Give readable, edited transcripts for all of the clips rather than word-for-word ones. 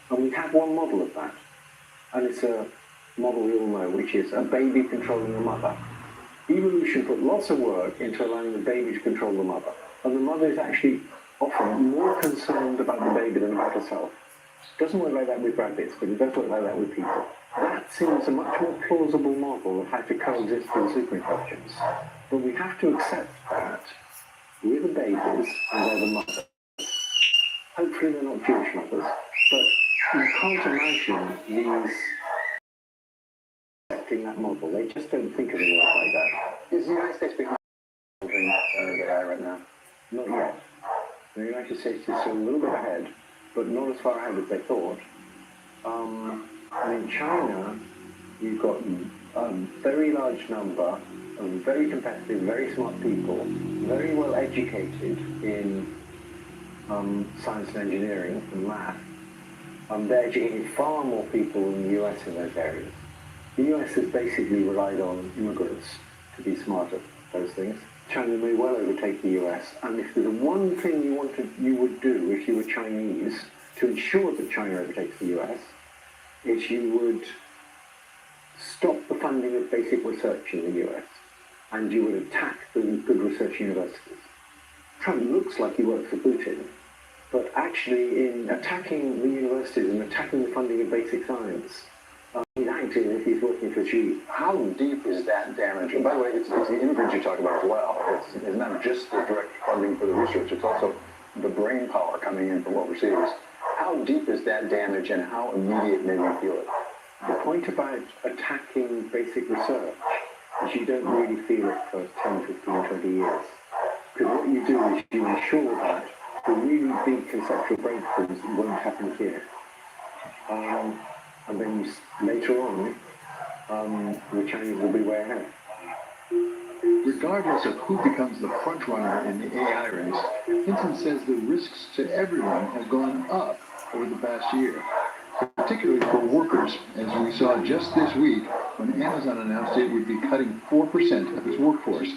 And we have one model of that. And it's a model we all know, which is a baby controlling a mother. Evolution put lots of work into allowing the baby to control the mother. And the mother is actually often more concerned about the baby than about herself. It doesn't work like that with rabbits, but it does work like that with people. That seems a much more plausible model of how to coexist with superintelligence. But we have to accept that we're the babies and they're the mothers. Hopefully they're not Jewish mothers, but you can't imagine these accepting that model. They just don't think of it like that. Is the United States behind AI right now? Not yet. The United States is still a little bit ahead, but not as far ahead as they thought. And in China, you've got a very large number of very competitive, very smart people, very well educated in science and engineering and math. They're educating far more people in the US in those areas. The US has basically relied on immigrants to be smart at those things. China may well overtake the US, and if there's one thing you would do if you were Chinese to ensure that China overtakes the US, is you would stop the funding of basic research in the US, and you would attack the good research universities. Trump looks like he works for Putin, but actually in attacking the universities and attacking the funding of basic science, he's acting as if he's working for Xi. How deep is that damage? And by the way, it's the immigrants you talk about as well. It's not just the direct funding for the research, it's also the brain power coming in from overseas. How deep is that damage and how immediate may we feel it? The point about attacking basic research is you don't really feel it for 10, 15, 20 years. Because what you do is you ensure that the really big conceptual breakthroughs won't happen here. And then later on, the Chinese will be way ahead. Regardless of who becomes the front runner in the AI race, Hinton says the risks to everyone have gone up over the past year, particularly for workers, as we saw just this week when Amazon announced it would be cutting 4% of its workforce,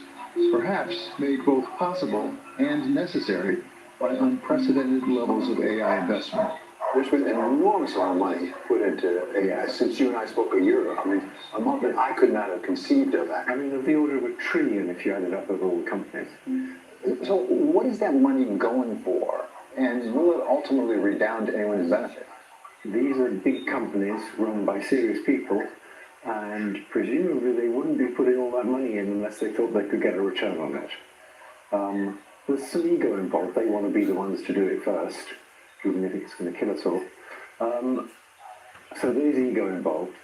perhaps made both possible and necessary by unprecedented levels of AI investment. There's been an enormous amount of money put into AI since you and I spoke a year ago. I mean, a month that I could not have conceived of that. I mean, of the order of $1 trillion if you added up of all the companies. So what is that money going for? And will it ultimately redound to anyone's benefit? These are big companies run by serious people, and presumably they wouldn't be putting all that money in unless they thought they could get a return on it. There's some ego involved. They want to be the ones to do it first, even if it's going to kill us all. So there's ego involved,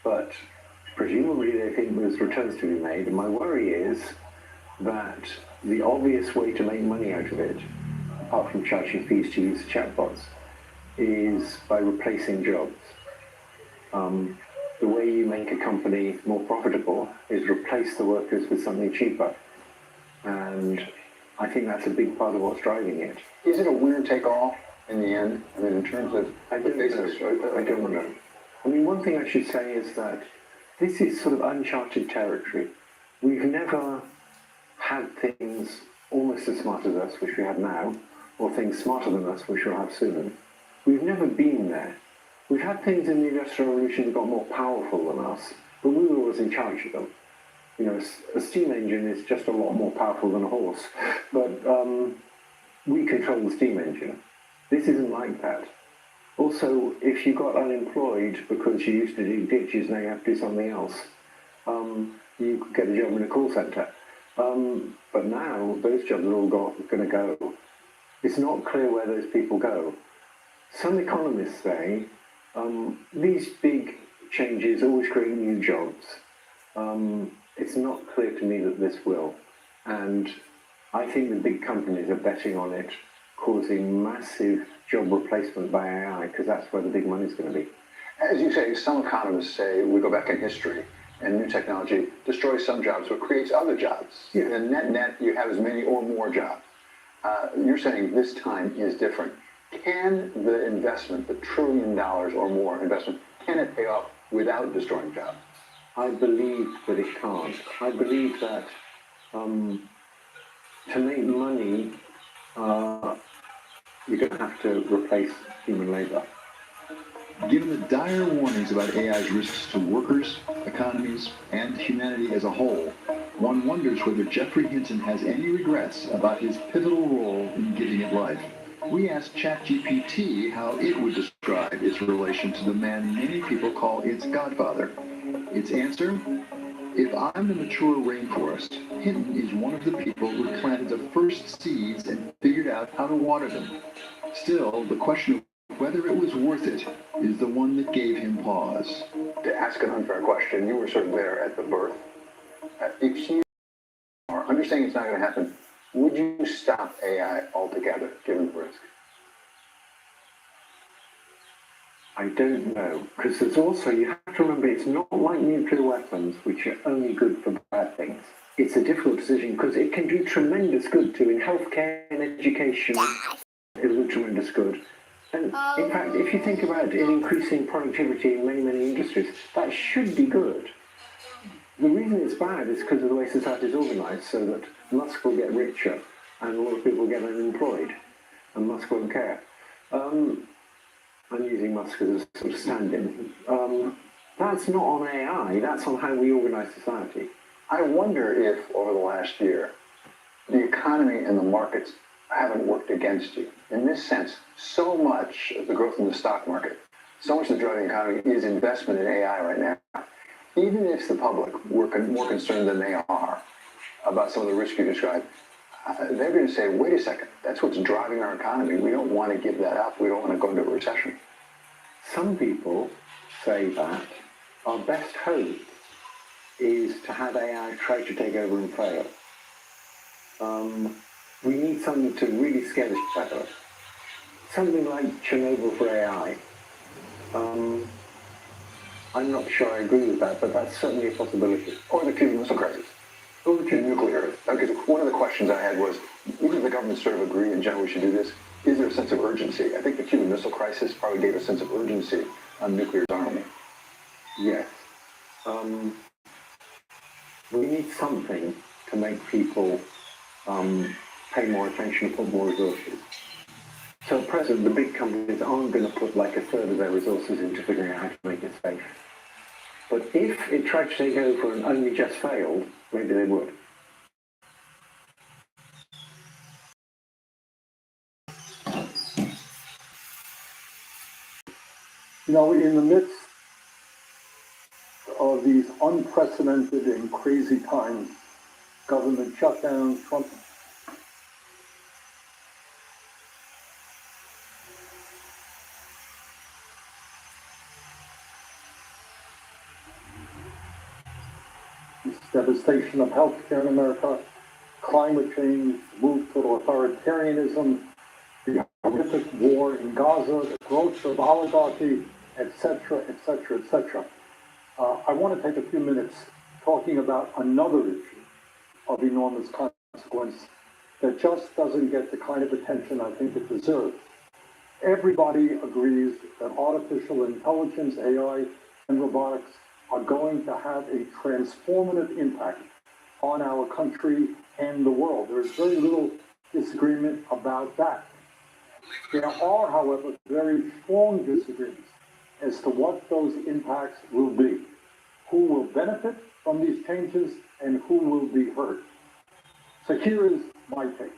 but presumably they think there's returns to be made. And my worry is that the obvious way to make money out of it, apart from charging fees to use chatbots, is by replacing jobs. The way you make a company more profitable is replace the workers with something cheaper. And I think that's a big part of what's driving it. Is it a winner-take-all in the end? I mean, in terms of I don't know. I mean, one thing I should say is that this is sort of uncharted territory. We've never had things almost as smart as us, which we have now, or things smarter than us, which we'll have soon. We've never been there. We've had things in the Industrial Revolution that got more powerful than us, but we were always in charge of them. You know, a steam engine is just a lot more powerful than a horse, but we control the steam engine. This isn't like that. Also, if you got unemployed because you used to do ditches, now you have to do something else, you could get a job in a call centre. But now, those jobs are all going to go. It's not clear where those people go. Some economists say these big changes always create new jobs. It's not clear to me that this will. And I think the big companies are betting on it causing massive job replacement by AI, because that's where the big money's going to be. As you say, some economists say we go back in history and new technology destroys some jobs but creates other jobs. Yeah. And net, you have as many or more jobs. You're saying this time is different. Can the investment, the $1 trillion or more investment, can it pay off without destroying jobs? I believe that it can't. I believe that to make money, you're going to have to replace human labor. Given the dire warnings about AI's risks to workers, economies, and humanity as a whole, one wonders whether Geoffrey Hinton has any regrets about his pivotal role in giving it life. We asked ChatGPT how it would describe its relation to the man many people call its godfather. Its answer? If I'm the mature rainforest, Hinton is one of the people who planted the first seeds and figured out how to water them. Still, the question of whether it was worth it is the one that gave him pause. To ask an unfair question, you were sort of there at the birth. If you are understanding it's not going to happen, would you stop AI altogether, given the risk? I don't know, because there's also, you have to remember, it's not like nuclear weapons, which are only good for bad things. It's a difficult decision because it can do tremendous good too in healthcare and education. It will do tremendous good. And in fact, if you think about it, in increasing productivity in many, many industries, that should be good. The reason it's bad is because of the way society is organized, so that Musk will get richer and a lot of people will get unemployed, and Musk won't care. I'm using Musk as a sort of stand-in. That's not on AI, that's on how we organize society. I wonder if, over the last year, the economy and the markets haven't worked against you. In this sense, so much of the growth in the stock market, so much of the driving economy is investment in AI right now. Even if the public were more concerned than they are about some of the risks you described, they're going to say, wait a second, that's what's driving our economy. We don't want to give that up. We don't want to go into a recession. Some people say that our best hope is to have AI try to take over and fail. We need something to really scare the shit out of us. Something like Chernobyl for AI. I'm not sure I agree with that, but that's certainly a possibility. Or the Cuban Missile Crisis. Or the Cuban nuclear. Because one of the questions I had was, even if the government sort of agree in general we should do this, is there a sense of urgency? I think the Cuban Missile Crisis probably gave a sense of urgency on nuclear disarmament. Yes. We need something to make people pay more attention and put more resources. So at present, the big companies aren't going to put like a third of their resources into figuring out how to make it safe. But if it tried to take over and only just failed, maybe they would. You know, in the midst of these unprecedented and crazy times, government shutdowns, Trump devastation of healthcare in America, climate change, move to authoritarianism, the horrific war in Gaza, the growth of oligarchy, etc., etc., etc. I want to take a few minutes talking about another issue of enormous consequence that just doesn't get the kind of attention I think it deserves. Everybody agrees that artificial intelligence, AI, and robotics are going to have a transformative impact on our country and the world. There is very little disagreement about that. There are, however, very strong disagreements as to what those impacts will be, who will benefit from these changes and who will be hurt. So here is my take.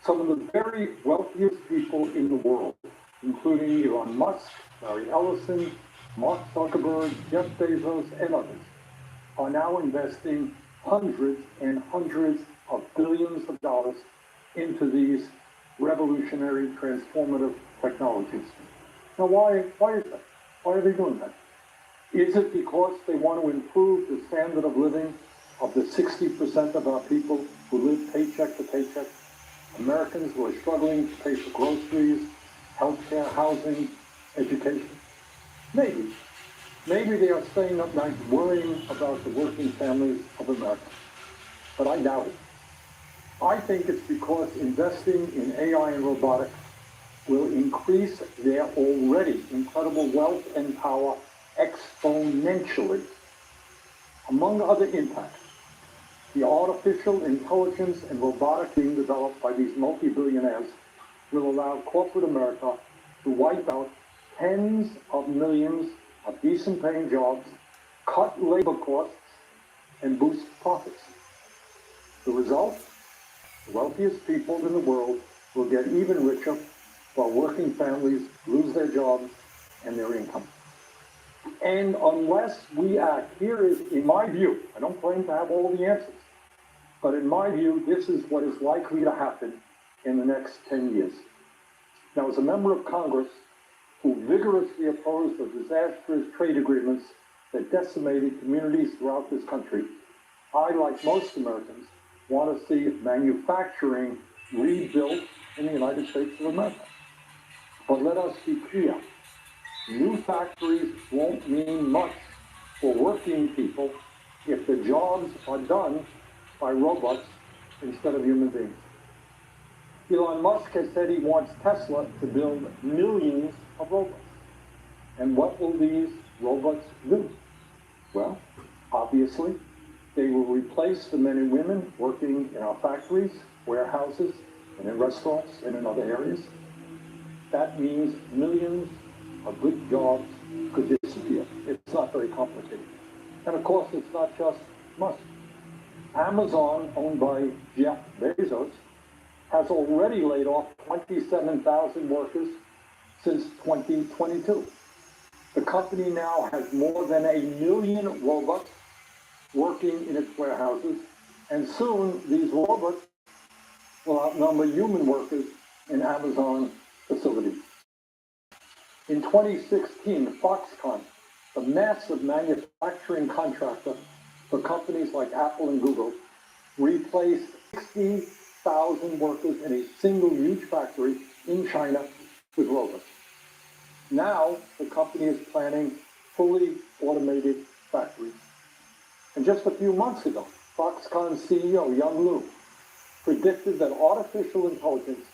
Some of the very wealthiest people in the world, including Elon Musk, Larry Ellison, Mark Zuckerberg, Jeff Bezos, and others, are now investing hundreds and hundreds of billions of dollars into these revolutionary, transformative technologies. Now, why is that? Why are they doing that? Is it because they want to improve the standard of living of the 60% of our people who live paycheck to paycheck? Americans who are struggling to pay for groceries, healthcare, housing, education? Maybe. Maybe they are staying up nights worrying about the working families of America. But I doubt it. I think it's because investing in AI and robotics will increase their already incredible wealth and power exponentially. Among other impacts, the artificial intelligence and robotics being developed by these multi-billionaires will allow corporate America to wipe out tens of millions of decent paying jobs, cut labor costs, and boost profits. The result? The wealthiest people in the world will get even richer while working families lose their jobs and their income. And unless we act, here is, in my view, I don't claim to have all the answers, but in my view, this is what is likely to happen in the next 10 years. Now, as a member of Congress who vigorously opposed the disastrous trade agreements that decimated communities throughout this country, I, like most Americans, want to see manufacturing rebuilt in the United States of America. But let us be clear, new factories won't mean much for working people if the jobs are done by robots instead of human beings. Elon Musk has said he wants Tesla to build millions of robots. And what will these robots do? Well, obviously, they will replace the men and women working in our factories, warehouses, and in restaurants and in other areas. That means millions of good jobs could disappear. It's not very complicated. And of course, it's not just Musk. Amazon, owned by Jeff Bezos, has already laid off 27,000 workers since 2022. The company now has more than 1 million robots working in its warehouses, and soon these robots will outnumber human workers in Amazon facilities. In 2016, Foxconn, the massive manufacturing contractor for companies like Apple and Google, replaced 60,000 workers in a single huge factory in China with robots. Now, the company is planning fully automated factories. And just a few months ago, Foxconn CEO Young Liu predicted that artificial intelligence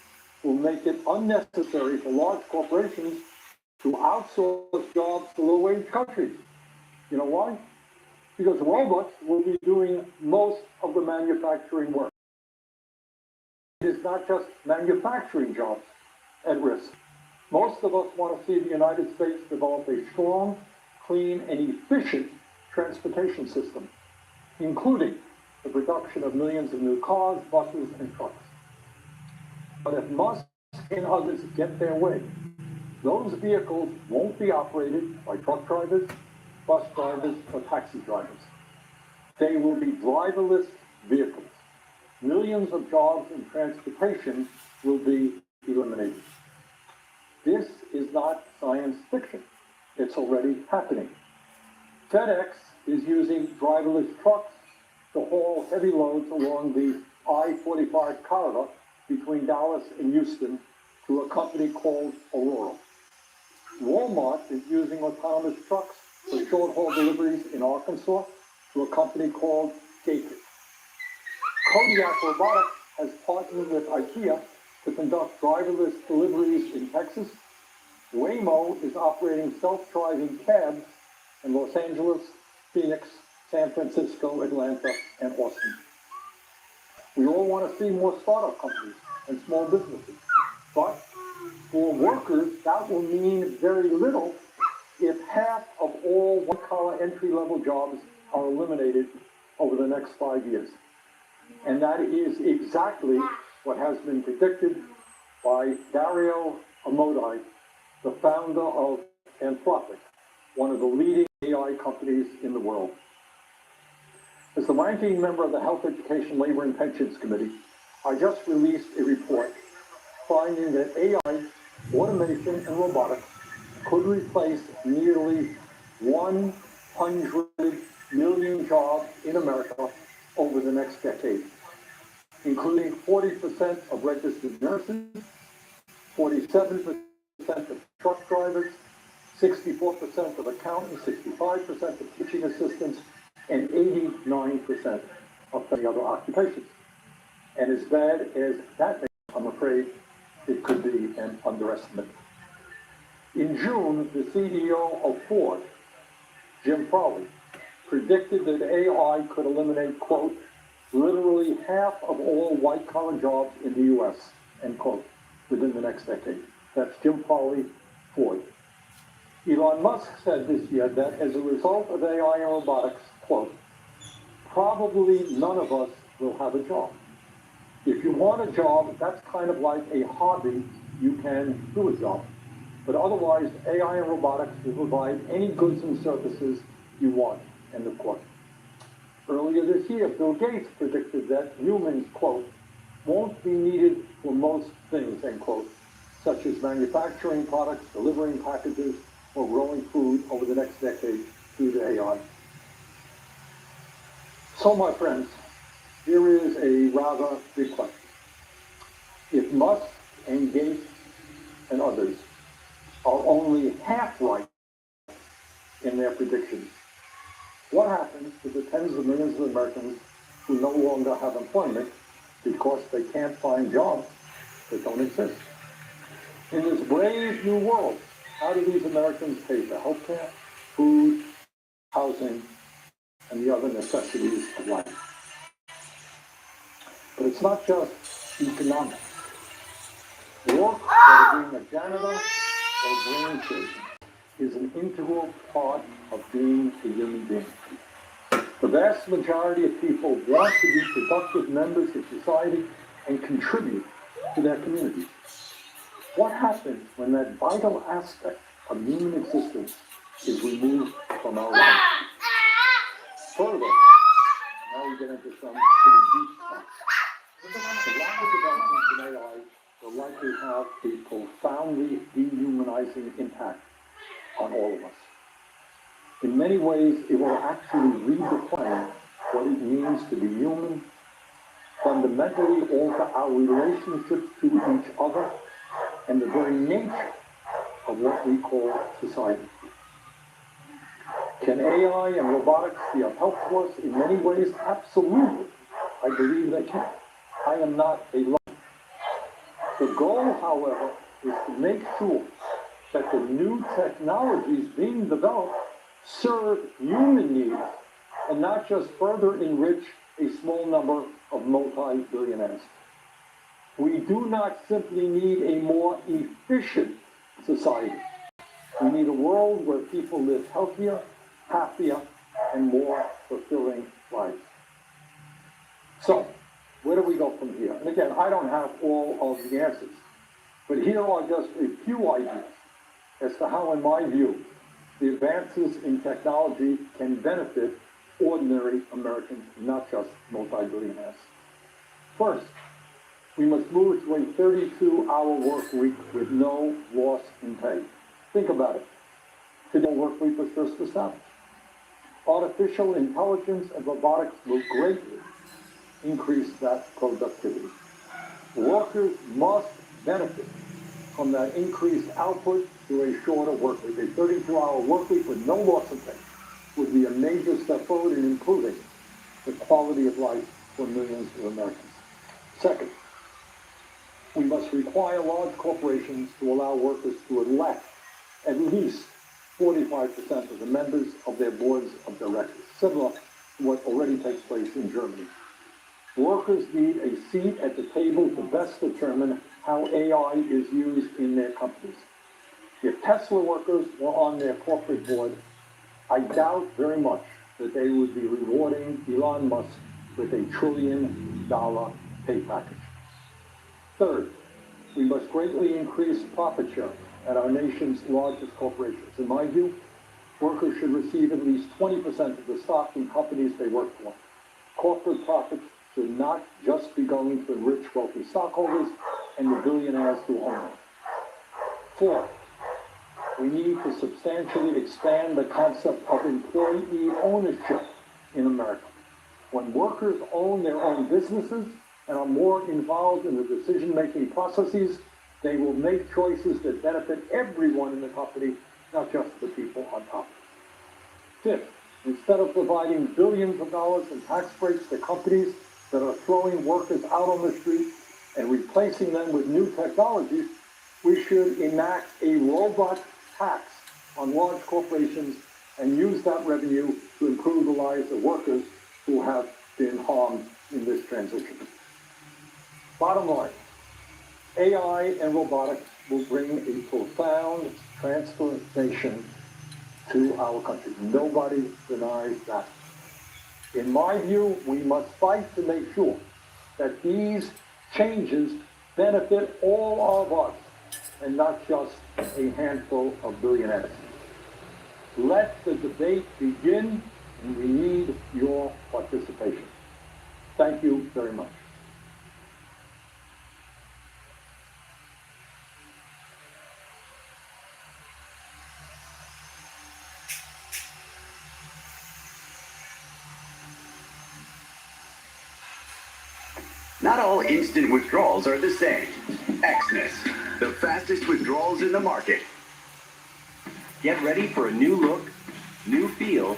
will make it unnecessary for large corporations to outsource jobs to low-wage countries. You know why? Because robots will be doing most of the manufacturing work. It is not just manufacturing jobs at risk. Most of us want to see the United States develop a strong, clean, and efficient transportation system, including the production of millions of new cars, buses, and trucks. But if Musk and others get their way, those vehicles won't be operated by truck drivers, bus drivers, or taxi drivers. They will be driverless vehicles. Millions of jobs in transportation will be eliminated. This is not science fiction. It's already happening. FedEx is using driverless trucks to haul heavy loads along the I-45 corridor between Dallas and Houston to a company called Aurora. Walmart is using autonomous trucks for short-haul deliveries in Arkansas to a company called Gated. Kodiak Robotics has partnered with IKEA to conduct driverless deliveries in Texas. Waymo is operating self-driving cabs in Los Angeles, Phoenix, San Francisco, Atlanta, and Austin. We all want to see more startup companies and small businesses, but for workers, that will mean very little if half of all white-collar entry-level jobs are eliminated over the next 5 years. And that is exactly what has been predicted by Dario Amodei, the founder of Anthropic, one of the leading AI companies in the world. As the ranking member of the Health, Education, Labor, and Pensions Committee, I just released a report finding that AI, automation, and robotics could replace nearly 100 million jobs in America over the next decade, including 40% of registered nurses, 47% of truck drivers, 64% of accountants, 65% of teaching assistants, and 89% of many other occupations. And as bad as that may be, I'm afraid it could be an underestimate. In June, the CEO of Ford, Jim Farley, predicted that AI could eliminate, quote, literally half of all white-collar jobs in the U.S., end quote, within the next decade. That's Jim Farley, Ford. Elon Musk said this year that as a result of AI and robotics, quote, probably none of us will have a job. If you want a job, that's kind of like a hobby, you can do a job. But otherwise, AI and robotics will provide any goods and services you want, end of quote. Earlier this year, Bill Gates predicted that humans, quote, won't be needed for most things, end quote, such as manufacturing products, delivering packages, or growing food over the next decade due to AI. So, my friends, here is a rather big question. If Musk and Gates and others are only half right in their predictions, what happens to the tens of millions of Americans who no longer have employment because they can't find jobs that don't exist? In this brave new world, how do these Americans pay for healthcare, food, housing, and the other necessities of life? But it's not just economics. Work, whether being a janitor or a brain surgeon, is an integral part of being a human being. The vast majority of people want to be productive members of society and contribute to their communities. What happens when that vital aspect of human existence is removed from our lives? Further, now we get into some pretty deep stuff. The rapid developments in AI will likely have a profoundly dehumanizing impact on all of us. In many ways, it will actually redefine what it means to be human, fundamentally alter our relationships to each other, and the very nature of what we call society. Can AI and robotics be of help to us in many ways? Absolutely. I believe they can. I am not a lawyer. The goal, however, is to make sure that the new technologies being developed serve human needs and not just further enrich a small number of multi-billionaires. We do not simply need a more efficient society. We need a world where people live healthier, happier, and more fulfilling lives. So, where do we go from here? And again, I don't have all of the answers, but here are just a few ideas as to how, in my view, the advances in technology can benefit ordinary Americans, not just multi-billionaires. First, we must move to a 32-hour work week with no loss in pay. Think about it. Today, work week was just established. Artificial intelligence and robotics will greatly increase that productivity. Workers must benefit from that increased output through a shorter work week. A 32-hour work week with no loss of pay would be a major step forward in improving the quality of life for millions of Americans. Second, we must require large corporations to allow workers to elect at least 45% of the members of their boards of directors, similar to what already takes place in Germany. Workers need a seat at the table to best determine how AI is used in their companies. If Tesla workers were on their corporate board, I doubt very much that they would be rewarding Elon Musk with $1 trillion pay package. Third, we must greatly increase profit sharing at our nation's largest corporations. In my view, workers should receive at least 20% of the stock in companies they work for. Corporate profits should not just be going to enrich wealthy stockholders and the billionaires who own them. Fourth, we need to substantially expand the concept of employee ownership in America. When workers own their own businesses and are more involved in the decision-making processes, they will make choices that benefit everyone in the company, not just the people on top. Fifth, instead of providing billions of dollars in tax breaks to companies that are throwing workers out on the street and replacing them with new technologies, we should enact a robot tax on large corporations and use that revenue to improve the lives of workers who have been harmed in this transition. Bottom line, AI and robotics will bring a profound transformation to our country. Nobody denies that. In my view, we must fight to make sure that these changes benefit all of us and not just a handful of billionaires. Let the debate begin, and we need your participation. Thank you very much. Not all instant withdrawals are the same. Xmas, the fastest withdrawals in the market. Get ready for a new look, new feel,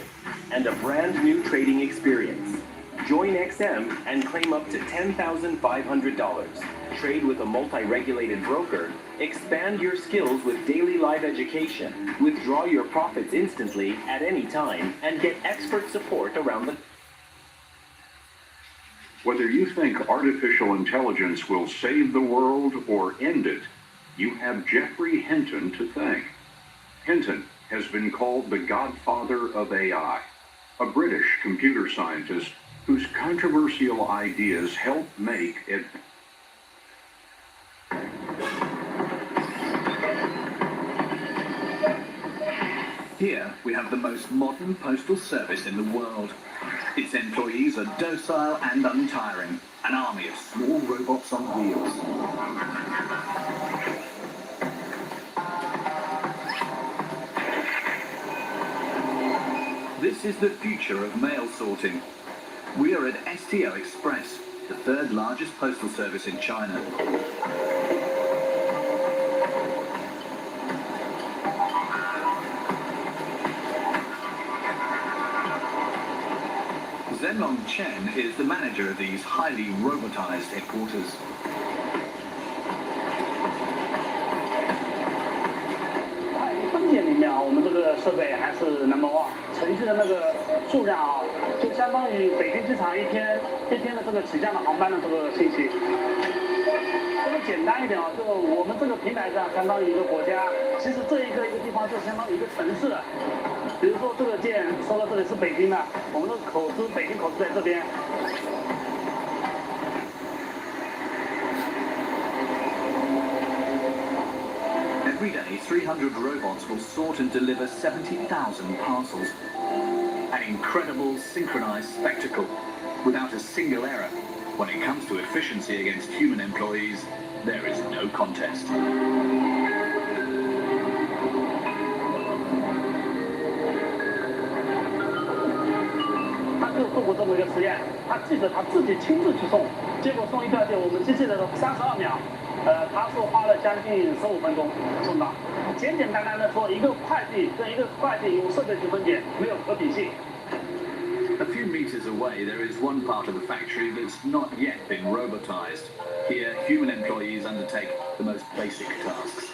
and a brand new trading experience. Join XM and claim up to $10,500. Trade with a multi-regulated broker, expand your skills with daily live education, withdraw your profits instantly at any time, and get expert support around the... Whether you think artificial intelligence will save the world or end it, you have Jeffrey Hinton to thank. Hinton has been called the godfather of AI, a British computer scientist whose controversial ideas help make it. Here we have the most modern postal service in the world. Its employees are docile and untiring, an army of small robots on wheels. This is the future of mail sorting. We are at STO Express, the third largest postal service in China. Zenlong Chen is the manager of these highly robotized headquarters.1程序的那个数量啊，就相当于北京机场一天的这个起降的航班的这个信息。这个简单一点啊，就我们这个平台上相当于一个国家，其实这一个地方就相当于一个城市。比如说这个件收到这里是北京的，我们的口子北京口子在这边。Every day, 300 robots will sort and deliver 70,000 parcels. An incredible, synchronized spectacle, without a single error. When it comes to efficiency against human employees, there is no contest. 他就做过这么一个实验，他记者他自己亲自去送，结果送一票件，我们机器的32秒。他是花了将近15分钟送到。简简单单的说，一个快递跟一个快递用设备去分解没有可比性。A few meters away, there is one part of the factory that's not yet been robotized. Here, human employees undertake the most basic tasks.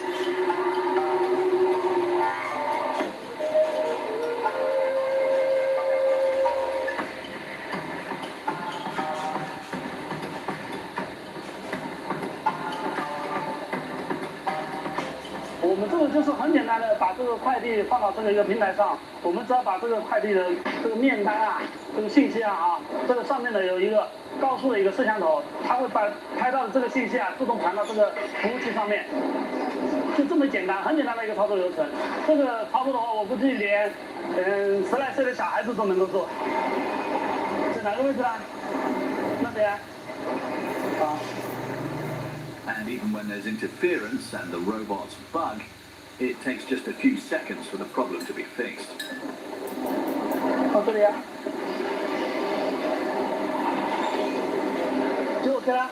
我们这个就是很简单的，把这个快递放到这个一个平台上，我们只要把这个快递的这个面单啊、这个信息啊，这个上面的有一个高速的一个摄像头，它会把拍到的这个信息啊自动传到这个服务器上面，就这么简单，很简单的一个操作流程。这个操作的话，我估计连10来岁的小孩子都能够做。在哪个位置啊？那边啊。 And even when there's interference and the robots bug, it takes just a few seconds for the problem to be fixed. 哦，这里啊，就 OK 了。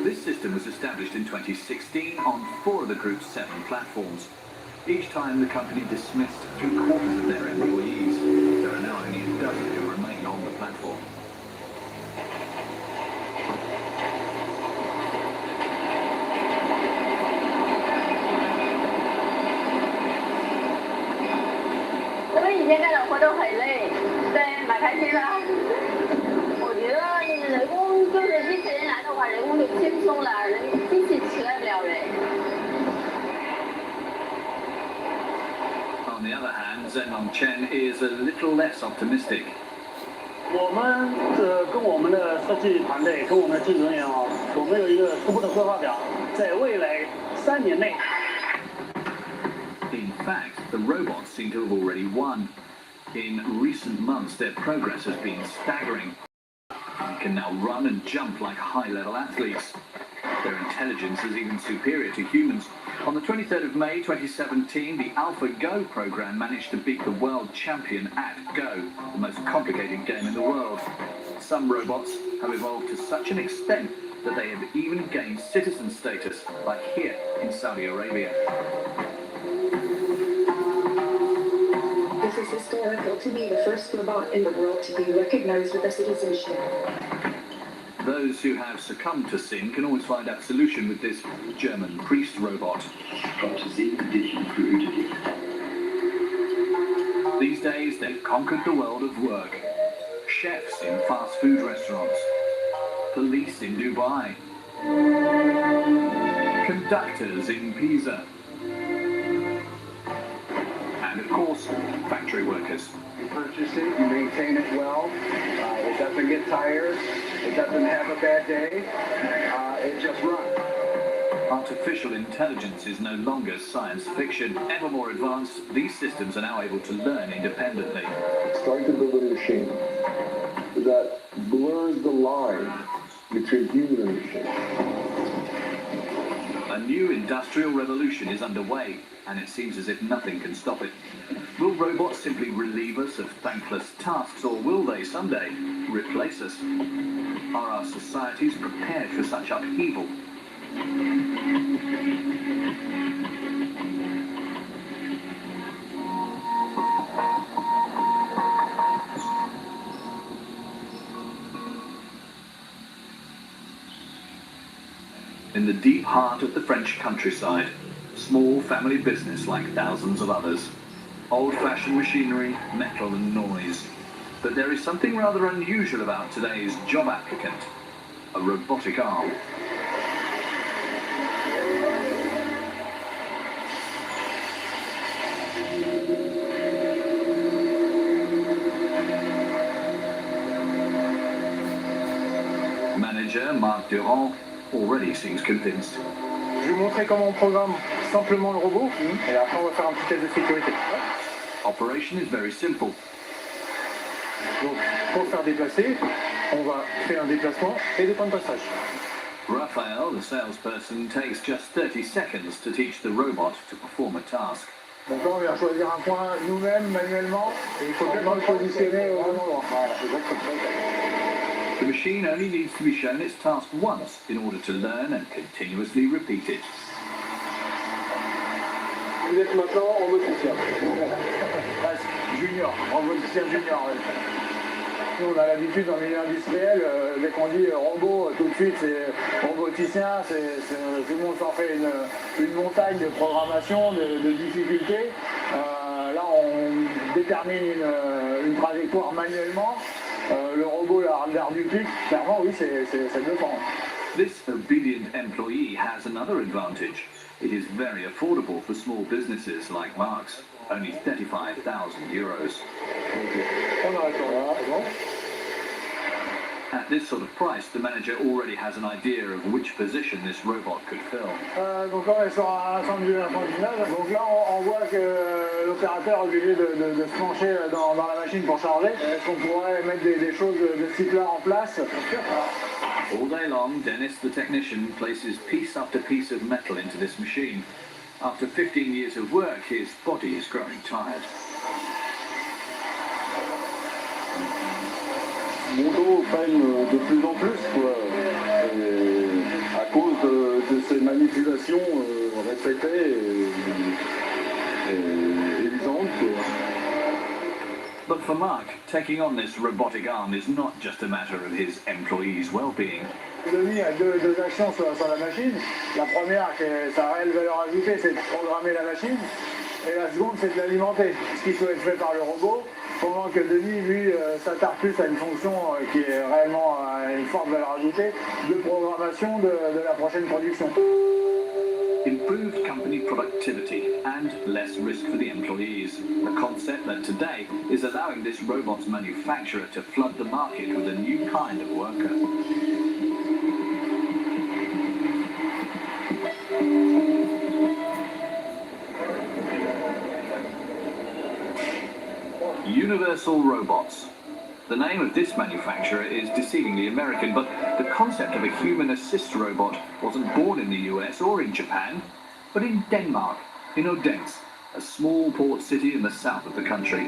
This system was established in 2016 on 4 of the group's 7 platforms. Each time the company dismissed 3/4 of their employees. There are now only a dozen who remain on the platform. 以前干的活都很累，对，蛮开心的。我觉得人工就是机器人来的话，话，人工就轻松了，机器取代不了人。On the other hand, Zenon Chen is a little less optimistic. 我们跟我们的设计团队，跟我们的技术人员啊，我们有一个初步的规划表，在未来3年内。In fact, the robots seem to have already won. In recent months, their progress has been staggering. They can now run and jump like high-level athletes. Their intelligence is even superior to humans. On the 23rd of May 2017, the AlphaGo program managed to beat the world champion at Go, the most complicated game in the world. Some robots have evolved to such an extent that they have even gained citizen status, like here in Saudi Arabia. This is historical to be the first robot in the world to be recognized with a citizenship. Those who have succumbed to sin can always find absolution with this German priest robot. These days, they've conquered the world of work. Chefs in fast food restaurants. Police in Dubai. Conductors in Pisa. And of course, factory workers. You purchase it, you maintain it well, it doesn't get tired, it doesn't have a bad day, it just runs. Artificial intelligence is no longer science fiction. Ever more advanced, these systems are now able to learn independently. Starting to build a machine that blurs the line between human and machine. A new industrial revolution is underway, and it seems as if nothing can stop it. Will robots simply relieve us of thankless tasks, or will they someday replace us? Are our societies prepared for such upheaval? In the deep heart of the French countryside, small family business like thousands of others. Old-fashioned machinery, metal and noise. But there is something rather unusual about today's job applicant. A robotic arm. Manager Marc Durand already seems convinced. Je vais vous montrer comment on programme simplement le robot, et après on va faire un petit test de sécurité. Operation is very simple. Donc, pour faire déplacer, on va faire un déplacement et des points de passage. Raphael, the salesperson, takes just 30 seconds to teach the robot to perform a task. Donc là, on vient choisir un point nous-mêmes, manuellement, et il faut bien le positionner au bon endroit. Voilà, c'est exactement ça. The machine only needs to be shown its task once in order to learn and continuously repeat it. Vous êtes maintenant roboticien. Presque junior, roboticien junior. Nous, on a l'habitude dans le milieu industriel, dès qu'on dit robot, tout de suite c'est roboticien, tout le monde s'en fait une montagne de programmation, de difficultés. Là, on détermine une trajectoire manuellement. Le robot la reduplique. Clairement, oui, c'est bluffant. This obedient employee has another advantage. It is very affordable for small businesses like Mark's, only €35,000. At this sort of price, the manager already has an idea of which position this robot could fill. Donc là, on est sur un centre du final. Donc là, on voit que l'opérateur est obligé de se pencher dans la machine pour charger. Est-ce qu'on pourrait mettre des choses de ce type-là en place? All day long, Dennis, the technician, places piece after piece of metal into this machine. After 15 years of work, his body is growing tired. Mon dos peine de plus en plus, quoi, à cause de ces manipulations répétées et évidentes, quoi. But for Mark, taking on this robotic arm is not just a matter of his employees' well-being. Denis a deux actions sur la machine. La première, qui est sa réelle valeur ajoutée, c'est de programmer la machine. Et la seconde, c'est de l'alimenter, ce qui peut être fait par le robot, pendant que Denis, lui, s'attarde plus à une fonction qui est réellement une forte valeur ajoutée de programmation de la prochaine production. Improved company productivity and less risk for the employees. A concept that today is allowing this robots manufacturer to flood the market with a new kind of worker. Universal Robots. The name of this manufacturer is deceivingly American, but the concept of a human assist robot wasn't born in the US or in Japan, but in Denmark, in Odense, a small port city in the south of the country.